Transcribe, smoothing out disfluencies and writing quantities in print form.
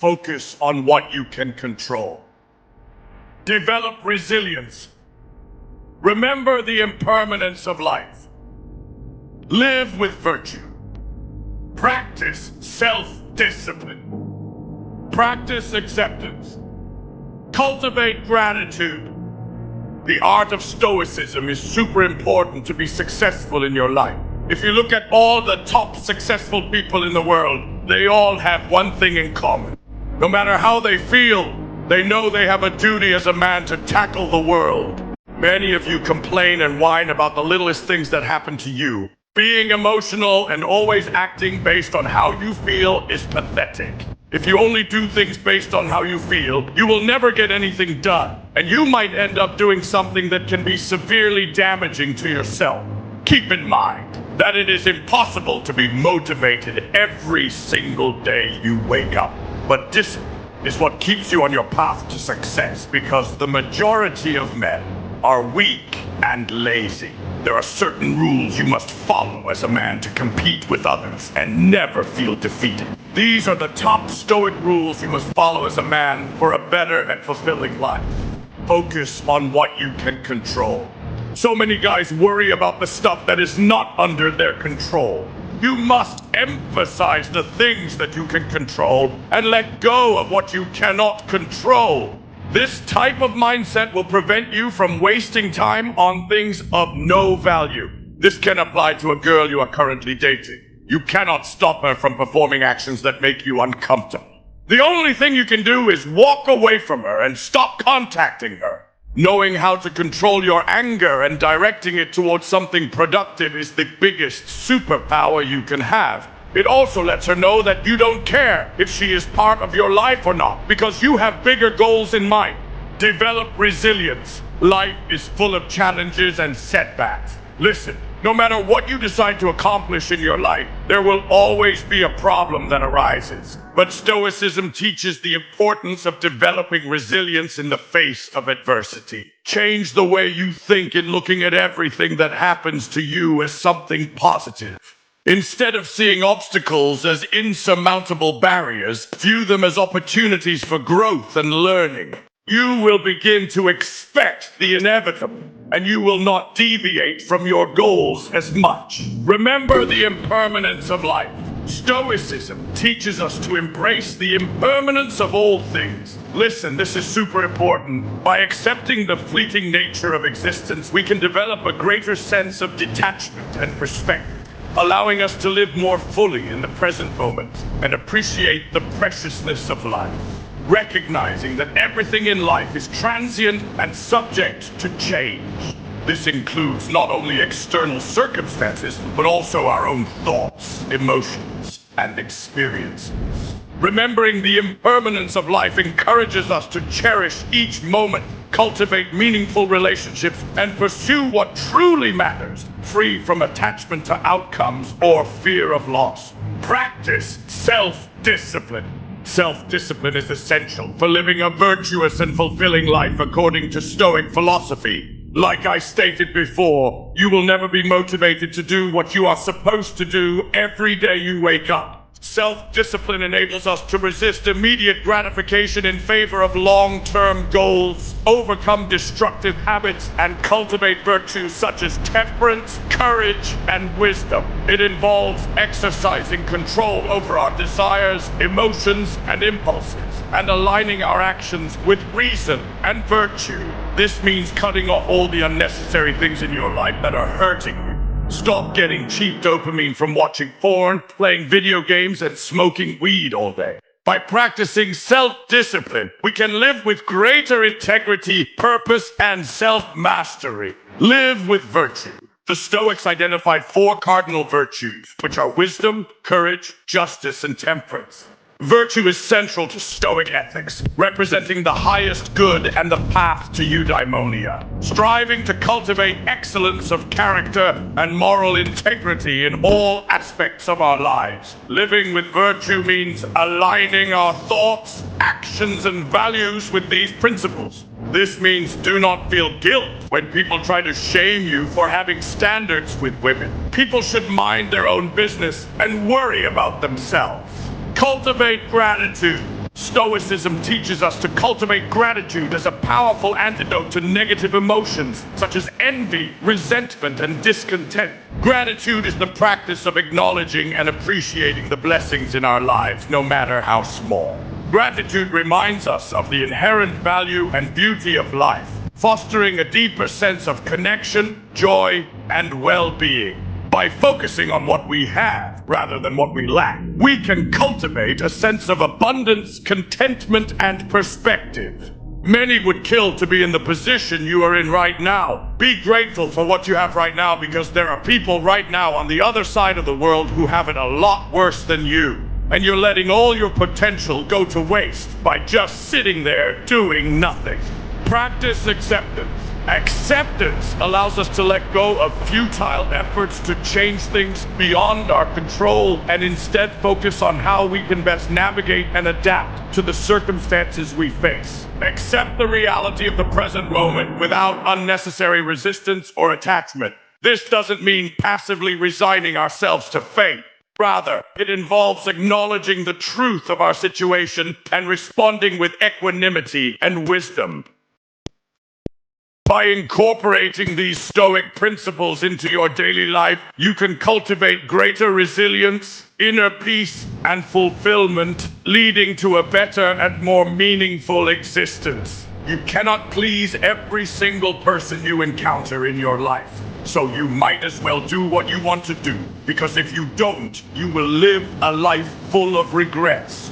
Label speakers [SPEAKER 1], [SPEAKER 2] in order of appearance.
[SPEAKER 1] Focus on what you can control. Develop resilience. Remember the impermanence of life. Live with virtue. Practice self-discipline. Practice acceptance. Cultivate gratitude. The art of Stoicism is super important to be successful in your life. If you look at all the top successful people in the world, they all have one thing in common. No matter how they feel, they know they have a duty as a man to tackle the world. Many of you complain and whine about the littlest things that happen to you. Being emotional and always acting based on how you feel is pathetic. If you only do things based on how you feel, you will never get anything done, and you might end up doing something that can be severely damaging to yourself. Keep in mind that it is impossible to be motivated every single day you wake up, but discipline is what keeps you on your path to success, because the majority of men are weak and lazy. There are certain rules you must follow as a man to compete with others and never feel defeated. These are the top Stoic rules you must follow as a man for a better and fulfilling life. Focus on what you can control. So many guys worry about the stuff that is not under their control. You must emphasize the things that you can control and let go of what you cannot control. This type of mindset will prevent you from wasting time on things of no value. This can apply to a girl you are currently dating. You cannot stop her from performing actions that make you uncomfortable. The only thing you can do is walk away from her and stop contacting her. Knowing how to control your anger and directing it towards something productive is the biggest superpower you can have. It also lets her know that you don't care if she is part of your life or not, because you have bigger goals in mind. Develop resilience. Life is full of challenges and setbacks. Listen, no matter what you decide to accomplish in your life, there will always be a problem that arises. But Stoicism teaches the importance of developing resilience in the face of adversity. Change the way you think in looking at everything that happens to you as something positive. Instead of seeing obstacles as insurmountable barriers, view them as opportunities for growth and learning. You will begin to expect the inevitable, and you will not deviate from your goals as much. Remember the impermanence of life. Stoicism teaches us to embrace the impermanence of all things. Listen, this is super important. By accepting the fleeting nature of existence, we can develop a greater sense of detachment and perspective, allowing us to live more fully in the present moment and appreciate the preciousness of life, recognizing that everything in life is transient and subject to change. This includes not only external circumstances, but also our own thoughts, emotions, and experiences. Remembering the impermanence of life encourages us to cherish each moment, cultivate meaningful relationships, and pursue what truly matters, free from attachment to outcomes or fear of loss. Practice self-discipline. Self-discipline is essential for living a virtuous and fulfilling life according to Stoic philosophy. Like I stated before, you will never be motivated to do what you are supposed to do every day you wake up. Self-discipline enables us to resist immediate gratification in favor of long-term goals, overcome destructive habits, and cultivate virtues such as temperance, courage, and wisdom. It involves exercising control over our desires, emotions, and impulses, and aligning our actions with reason and virtue. This means cutting off all the unnecessary things in your life that are hurting you. Stop getting cheap dopamine from watching porn, playing video games, and smoking weed all day. By practicing self-discipline, we can live with greater integrity, purpose, and self-mastery. Live with virtue. The Stoics identified 4 cardinal virtues, which are wisdom, courage, justice, and temperance. Virtue is central to Stoic ethics, representing the highest good and the path to eudaimonia, striving to cultivate excellence of character and moral integrity in all aspects of our lives. Living with virtue means aligning our thoughts, actions, and values with these principles. This means do not feel guilt when people try to shame you for having standards with women. People should mind their own business and worry about themselves. Cultivate gratitude. Stoicism teaches us to cultivate gratitude as a powerful antidote to negative emotions such as envy, resentment, and discontent. Gratitude is the practice of acknowledging and appreciating the blessings in our lives, no matter how small. Gratitude reminds us of the inherent value and beauty of life, fostering a deeper sense of connection, joy, and well-being. By focusing on what we have rather than what we lack, we can cultivate a sense of abundance, contentment, and perspective. Many would kill to be in the position you are in right now. Be grateful for what you have right now, because there are people right now on the other side of the world who have it a lot worse than you. And you're letting all your potential go to waste by just sitting there doing nothing. Practice acceptance. Acceptance allows us to let go of futile efforts to change things beyond our control and instead focus on how we can best navigate and adapt to the circumstances we face. Accept the reality of the present moment without unnecessary resistance or attachment. This doesn't mean passively resigning ourselves to fate. Rather, it involves acknowledging the truth of our situation and responding with equanimity and wisdom. By incorporating these Stoic principles into your daily life, you can cultivate greater resilience, inner peace, and fulfillment, leading to a better and more meaningful existence. You cannot please every single person you encounter in your life, so you might as well do what you want to do, because if you don't, you will live a life full of regrets.